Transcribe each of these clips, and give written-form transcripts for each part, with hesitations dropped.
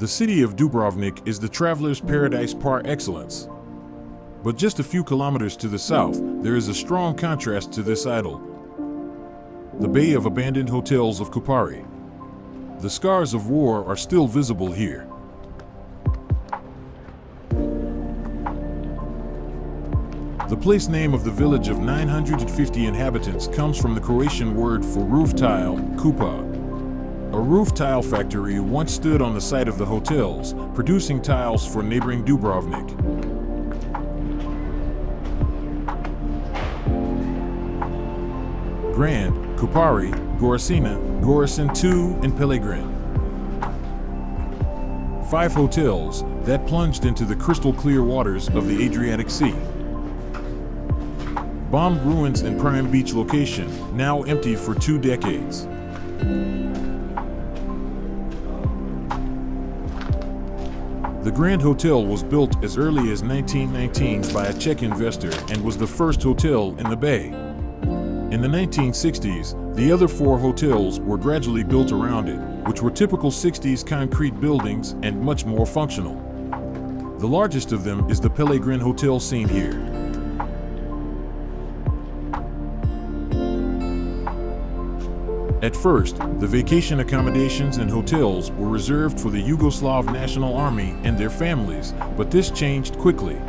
The city of Dubrovnik is the traveler's paradise par excellence. But just a few kilometers to the south, there is a strong contrast to this idyll. The bay of abandoned hotels of Kupari. The scars of war are still visible here. The place name of the village of 950 inhabitants comes from the Croatian word for roof tile, kupa. A roof tile factory once stood on the site of the hotels, producing tiles for neighboring Dubrovnik. Grand, Kupari, Goricina, Goricin II, and Pellegrin. 5 hotels that plunged into the crystal-clear waters of the Adriatic Sea. Bombed ruins in prime beach location, now empty for 2 decades. The Grand Hotel was built as early as 1919 by a Czech investor and was the first hotel in the bay. In the 1960s, the other 4 hotels were gradually built around it, which were typical 60s concrete buildings and much more functional. The largest of them is the Pellegrin Hotel seen here. At first, the vacation accommodations and hotels were reserved for the Yugoslav National Army and their families, but this changed quickly.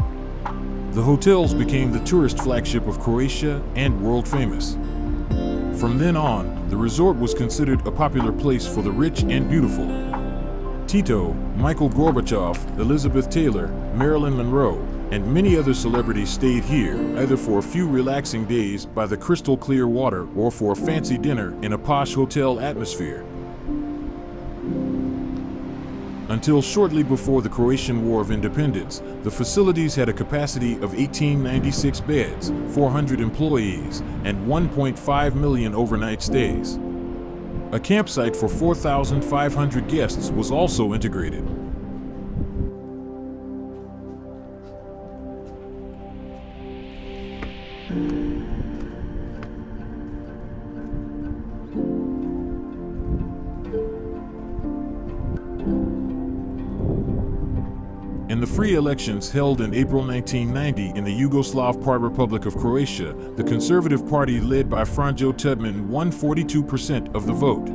The hotels became the tourist flagship of Croatia and world famous. From then on, the resort was considered a popular place for the rich and beautiful. Tito, Michael Gorbachev, Elizabeth Taylor, Marilyn Monroe, and many other celebrities stayed here, either for a few relaxing days by the crystal clear water or for a fancy dinner in a posh hotel atmosphere. Until shortly before the Croatian War of Independence, the facilities had a capacity of 1896 beds, 400 employees, and 1.5 million overnight stays. A campsite for 4,500 guests was also integrated. In the free elections held in April 1990 in the Yugoslav Republic of Croatia, the Conservative Party led by Franjo Tudman won 42% of the vote.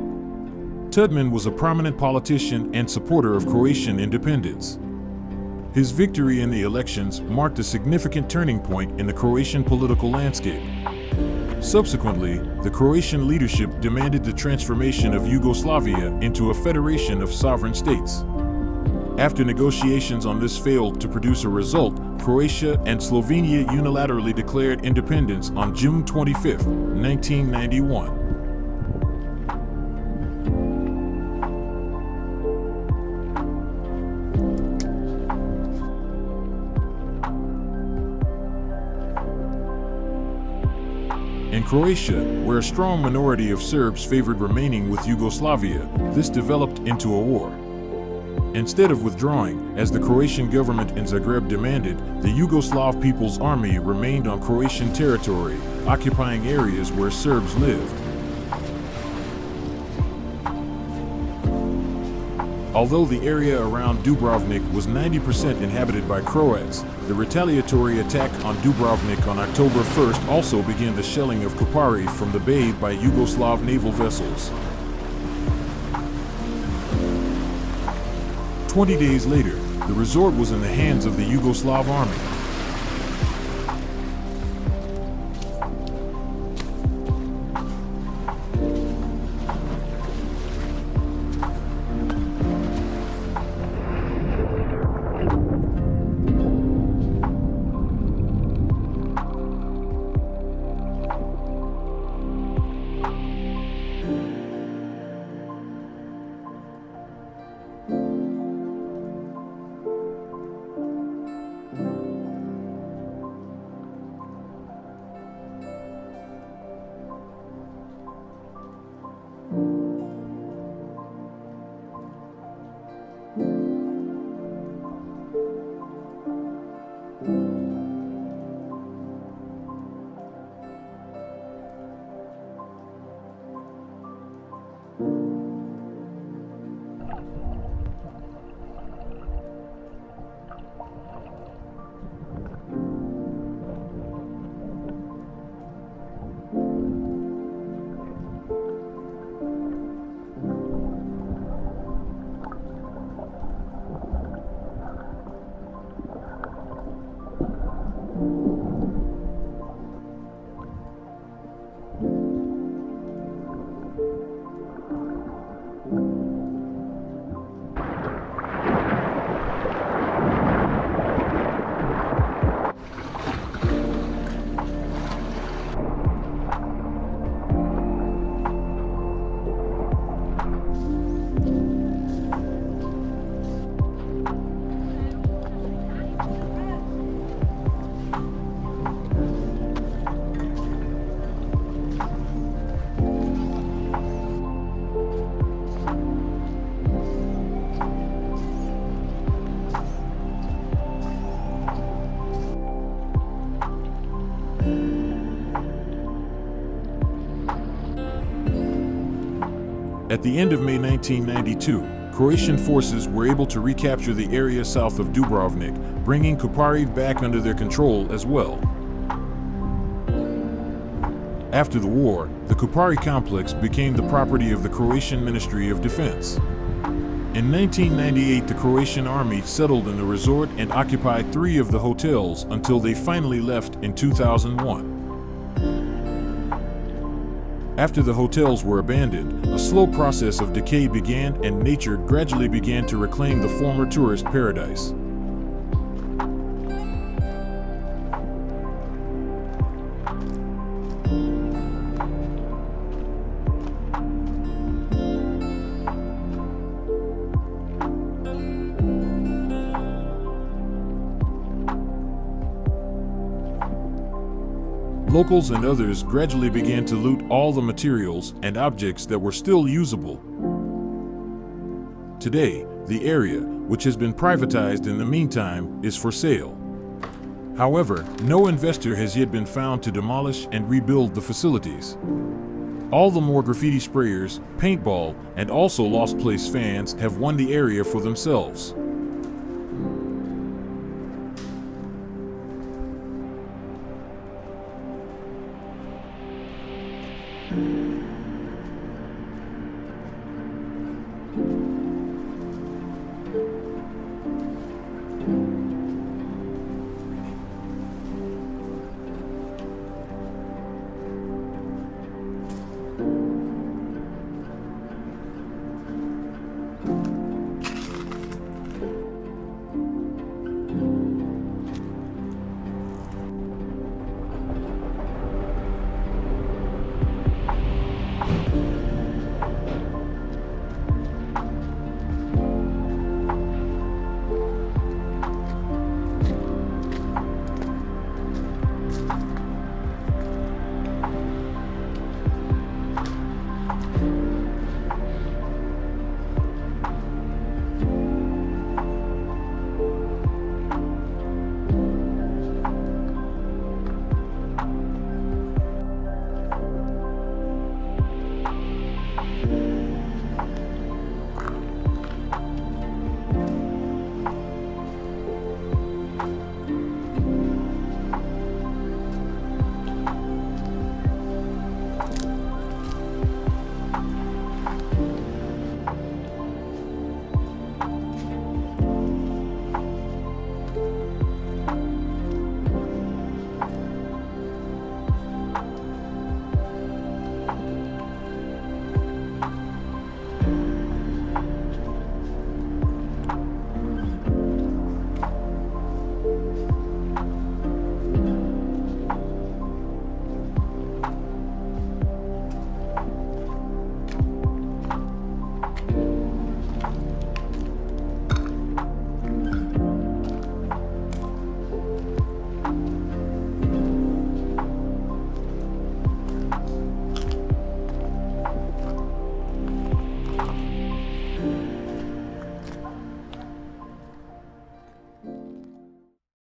Tudman was a prominent politician and supporter of Croatian independence. His victory in the elections marked a significant turning point in the Croatian political landscape. Subsequently, the Croatian leadership demanded the transformation of Yugoslavia into a federation of sovereign states. After negotiations on this failed to produce a result, Croatia and Slovenia unilaterally declared independence on June 25, 1991. In Croatia, where a strong minority of Serbs favored remaining with Yugoslavia, this developed into a war. Instead of withdrawing, as the Croatian government in Zagreb demanded, the Yugoslav People's Army remained on Croatian territory, occupying areas where Serbs lived. Although the area around Dubrovnik was 90% inhabited by Croats, the retaliatory attack on Dubrovnik on October 1st also began the shelling of Kupari from the bay by Yugoslav naval vessels. 20 days later, the resort was in the hands of the Yugoslav army. At the end of May 1992, Croatian forces were able to recapture the area south of Dubrovnik, bringing Kupari back under their control as well. After the war, the Kupari complex became the property of the Croatian Ministry of Defense. In 1998, the Croatian Army settled in the resort and occupied 3 of the hotels until they finally left in 2001. After the hotels were abandoned, a slow process of decay began and nature gradually began to reclaim the former tourist paradise. Locals and others gradually began to loot all the materials and objects that were still usable. Today, the area, which has been privatized in the meantime, is for sale. However, no investor has yet been found to demolish and rebuild the facilities. All the more graffiti sprayers, paintball, and also Lost Place fans have won the area for themselves.